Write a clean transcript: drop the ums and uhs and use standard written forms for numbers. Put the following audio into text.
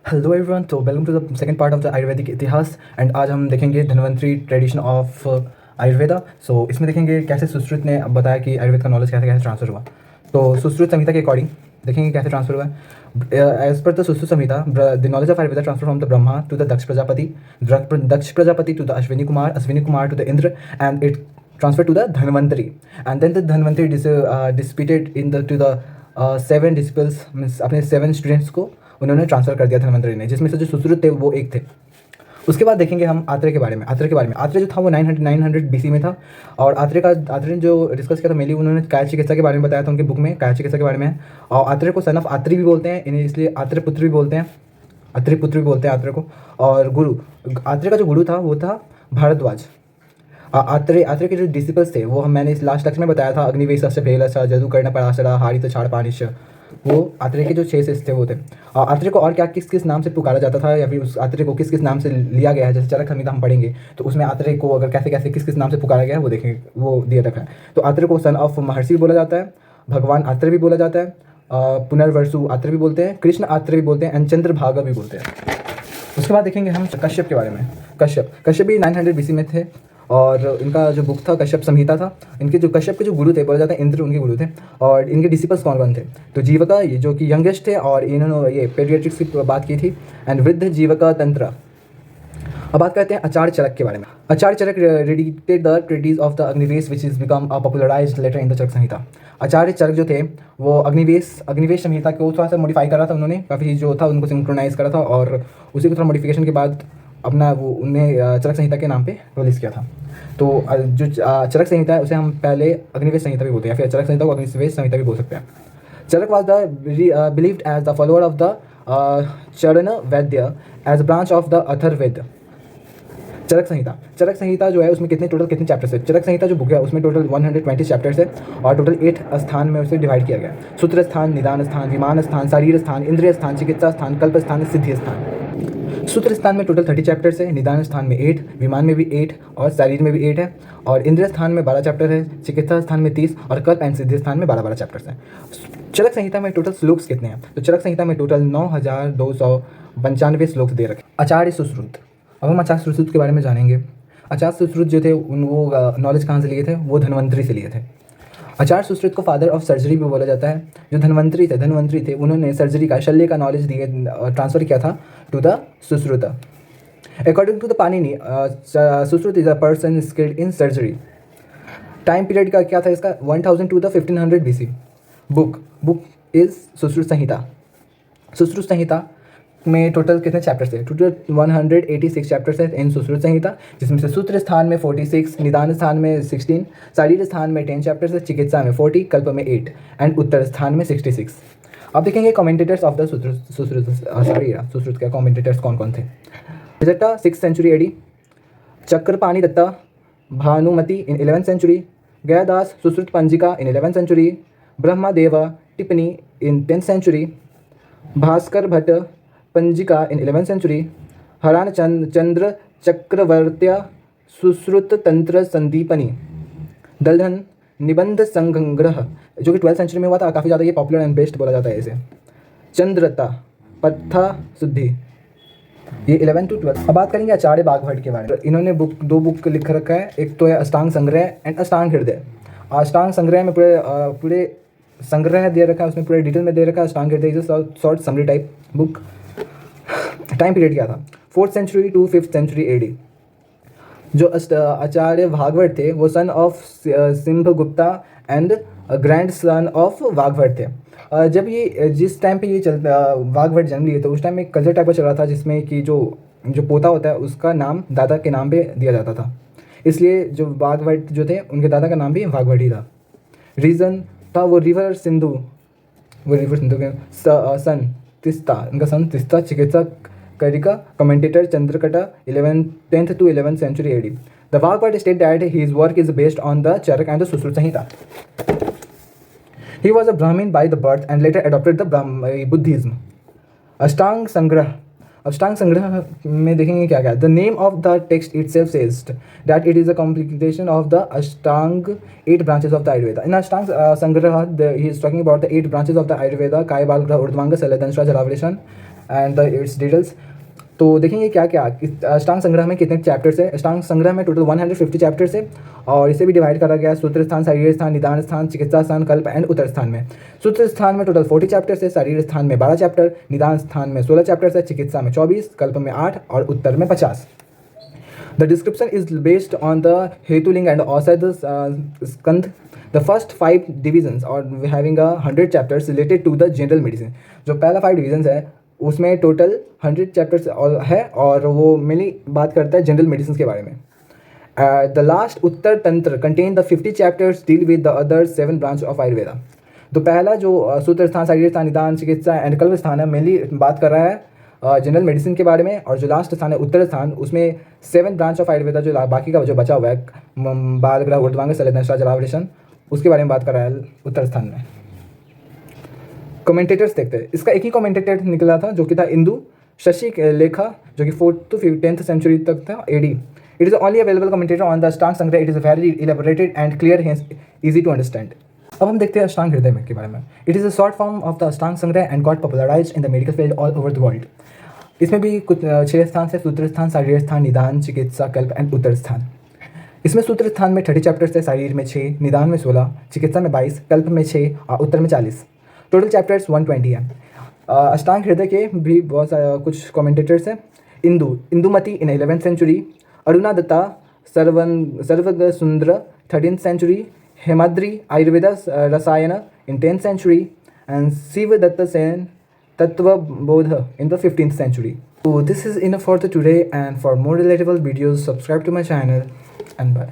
Hello everyone, तो welcome to the second part of the Ayurvedic itihas. And आज हम देखेंगे Dhanvantari tradition of Ayurveda. So इसमें देखेंगे कैसे सुश्रुत ने अब बताया कि आयुर्वेद का नॉलेज कैसे कैसे ट्रांसफर हुआ। तो सुश्रुत संहिता के अकॉर्डिंग देखेंगे कैसे ट्रांसफर हुआ है। As per the Sushruta Samhita, the knowledge of Ayurveda transfer from the Brahma to the Daksha Prajapati, Daksha Prajapati to the Ashwini Kumar to the Indra, and it transferred to the Dhanvantari, and then the Dhanvantari dissipated in the to the seven disciples, means अपने 7 students को उन्होंने transfer कर दिया धन्वंतरी ने, जिसमें से जो सुश्रुत थे वो एक थे। उसके बाद देखेंगे हम आत्रेय के बारे में। आत्रेय जो था वो 900 BC में था। और आत्रेय ने जो डिस्कस किया था मेनली उन्होंने काया चिकित्सा के बारे में बताया था, उनके बुक में काया चिकित्सा के बारे में है। और आत्रेय को सन ऑफ आत्री भी बोलते हैं, इन्हें इसलिए आत्रेय पुत्र भी बोलते हैं, अत्रि पुत्र भी बोलते हैं आत्रेय को। और गुरु, आत्रेय का जो गुरु था वो था भारद्वाज। आत्रेय के जो डिसिपल्स थे वो मैंने इस लास्ट लेक्चर में बताया था, अग्निवेश भेल जदुकर्ण पराशरा हारित छाड़ पानिश। वो आत्रेय के जो 6 शिष्य थे वो थे। और आत्रेय को और क्या किस किस नाम से पुकारा जाता था, या फिर उस आत्रेय को किस किस नाम से लिया गया है, जैसे चरक संहिता हम पढ़ेंगे तो उसमें आत्रेय को अगर कैसे कैसे किस किस नाम से पुकारा गया है वो देखेंगे, वो दिया रखा है। तो आत्रेय को सन ऑफ महर्षि भी बोला जाता है, भगवान आत्रेय भी बोला जाता है, पुनर्वसु आत्रेय भी बोलते हैं, कृष्ण आत्रेय भी बोलते हैं, एंड चंद्रभागा भी बोलते हैं। उसके बाद देखेंगे हम कश्यप के बारे में। कश्यप भी 900 BC में थे। और इनका जो बुक था कश्यप संहिता था। इनके जो कश्यप के जो गुरु थे बोला जाता है इंद्र उनके गुरु थे। और इनके डिसिपल्स कौन कौन थे, तो जीवका, ये जो कि यंगेस्ट थे, और इन्होंने ये पेडियाट्रिक्स की बात की थी, एंड वृद्ध जीवका तंत्र। अब बात करते हैं आचार्य चरक के बारे में। Acharya Charak redacted the treatise of the Agnivesh which is become a popularized later in the Charak Samhita. Acharya Charak जो थे वो अग्निवेश संहिता को थोड़ा सा मॉडिफाई करा था उन्होंने, काफ़ी जो था उनको सिंक्रोनाइज करा था, और उसी को थोड़ा मॉडिफिकेशन के बाद अपना वो उन्हें चरक संहिता के नाम पे रिलीज़ किया था। तो जो चरक संहिता है उसे हम पहले अग्निवेश संहिता भी बोलते हैं, या फिर चरक संहिता को अग्निवेश संहिता भी बोल सकते हैं। Charak was the believed as the follower of the Charan Vaidya as branch of the Atharvaveda. Charak Samhita जो है उसमें कितने चैप्टर्स है। चरक संहिता जो बुक है उसमें टोटल 120 चैप्टर्स है, और टोटल 8 स्थान में उसे डिवाइड किया गया है। सूत्र स्थान, निदान स्थान, विमान स्थान, शारीर स्थान, इंद्रिय स्थान, चिकित्सा स्थान, कल्प स्थान, सिद्धि स्थान। सूत्र स्थान में टोटल 30 चैप्टर्स है, निदान स्थान में 8, विमान में भी 8, और शारीर में भी 8 है, और इंद्रिय स्थान में 12 चैप्टर है, चिकित्सा स्थान में 30, और कल्प एंड सिद्धि स्थान में 12 चैप्टर्स हैं। चरक संहिता में टोटल श्लोक्स कितने हैं, तो चरक संहिता में टोटल 9295 श्लोक दे रखे। आचार्य सुश्रुत, अब हम आचार्य सुश्रुत के बारे में जानेंगे। आचार्य सुश्रुत जो थे वो नॉलेज कहाँ से लिए थे, वो धन्वंतरी से लिए थे। आचार्य सुश्रुत को फादर ऑफ सर्जरी भी बोला जाता है। जो धन्वंतरी थे उन्होंने सर्जरी का, शल्य का नॉलेज दिए, ट्रांसफर किया था to the Sushrut. According to the Panini, Sushrut is a person skilled in surgery. Time period का क्या था इसका, 1000 to the 1500 BC। Book is Sushrut Samhita में टोटल कितने चैप्टर्स है, टोटल 186 चैप्टर्स है इन सुश्रुत संहिता, जिसमें से सूत्र स्थान में 46, निदान स्थान में 16, शारीर स्थान में 10 चैप्टर्स है, चिकित्सा में 40, कल्प में 8, एंड उत्तर स्थान में 66। अब देखेंगे कमेंटेटर्स ऑफ द सुश्रुत के कमेंटेटर्स कौन कौन थे। Dutta 6th century AD, Chakrapani Dutta, Bhanumati इन 11th century, गयादास सुश्रुत पंजिका इन 11th century, ब्रह्मदेवा टिप्पणी इन 10th century, भास्कर भट्ट पंजिका इन 11th century, हरान चंद्र चक्रवर्त्या सुश्रुत तंत्र संदीपनी, दलधन निबंध संग्रह जो कि 12th century में हुआ था, काफ़ी ज़्यादा ये पॉपुलर एंड बेस्ट बोला जाता है इसे। चंद्रता पत्था शुद्धि, ये 11 to 12। अब बात करेंगे आचार्य बागभट्ट के बारे में। इन्होंने दो बुक लिख रखा है, एक तो है अष्टांग संग्रह एंड अष्टांग हृदय। अष्टांग संग्रह में पूरे संग्रह दे रखा है, उसमें पूरे डिटेल में दे रखा है। अष्टांग हृदय is short summary type book. Time period क्या था, 4th century to 5th century AD। जो आचार्य भागवत थे वो son of Simhagupta and grandson of Vagbhat थे। जब ये जिस टाइम पे ये वागभट जन्म लिए तो उस टाइम में एक कल्चर टाइप का चल रहा था, जिसमें कि जो पोता होता है उसका नाम दादा के नाम पे दिया जाता था। इसलिए जो वागभट जो थे उनके दादा का नाम भी वागभट ही था। रीज़न था वो रिवर सिंधु के सन तिस्ता, इनका सन तिस्ता, चिकित्सा करिका, commentator Chandrakata 10th to 11th century AD. The Vagbhat state that his work is based on the Charak and the Susrut Samhita. He was a Brahmin by the birth and later adopted the Buddhism. अष्टांग संग्रह में देखेंगे क्या क्या। The name of the text it self says that it is a complication of the Ashtanga 8 branches of the Ayurveda. इन अष्टांग संग्रह he is talking about the 8 branches of the Ayurveda, काय बाल ग्रह ऊर्ध्वांग शल्य दंश्रा जलावलेशन एंड द इट्स डिटेल्स। तो देखेंगे क्या क्या अष्टांग संग्रह में कितने चैप्टर्स है। अष्टांग संग्रह में टोटल 150 चैप्टर्स है और इसे भी डिवाइड करा गया है सूत्र स्थान, शारीर स्थान, निदान स्थान, चिकित्सा स्थान, कल्प एंड उत्तर स्थान में। सूत्र स्थान में टोटल 40 चैप्टर्स है, शारीर स्थान में 12 चैप्टर, निदान स्थान में 16 चैप्टर्स है, चिकित्सा में 24, कल्प में 8 और उत्तर में 50। The description is based on the Hetuling and Ausad Skandh. The first 5 divisions are having 100 chapters related to the general medicine. जो पहला 5 divisions है उसमें टोटल 100 चैप्टर्स है और वो मेनली बात करता है जनरल मेडिसिन के बारे में। द लास्ट उत्तर तंत्र contain the 50 chapters deal with the other 7 branch of Ayurveda. तो पहला जो सूत्र स्थान, शारीर स्थान, निदान, चिकित्सा एंड कल्प स्थान है मेनली बात कर रहा है जनरल मेडिसिन के बारे में, और जो लास्ट स्थान है उत्तर स्थान उसमें 7 ब्रांच ऑफ आयुर्वेदा जो बाकी का जो बचा हुआ है बाल ग्रह ऊर्ध्वांग शल्य जलावरेशन उसके बारे में बात कर रहा है उत्तर स्थान में। कमेंटेटर्स देखते हैं। इसका एक ही कमेंटेटर निकला था जो कि था इंदु शशि लेखा जो कि 4th to 10th सेंचुरी तक था AD। It is only available commentator on the Ashtanga Sangraha. It is very elaborated and clear hence easy to understand. अब हम देखते हैं अष्टांग हृदय में के बारे में। It is a short form of the Ashtanga संग्रह and got popularised in the medical field all over the world. इसमें भी कुछ 6 स्थान से सूत्र स्थान, शारीर स्थान, निदान, चिकित्सा, कल्प एंड उत्तर स्थान। इसमें सूत्र स्थान में 30 चैप्टर्स है, शारीर में 6, निदान में 16, चिकित्सा में 22, कल्प में 6 और उत्तर में 40। टोटल चैप्टर्स 120 है। अष्टांग हृदय के भी बहुत सारे कुछ कमेंटेटर्स हैं। Indumati in 11th century, Aruna Datta Sarvanga Sundara 13th century, Hemadri Ayurveda Rasayana in 10th century and Shiva Datta Sen Tattvabodha in the 15th century. So this is enough for the today, and for more relatable videos subscribe to my channel and bye.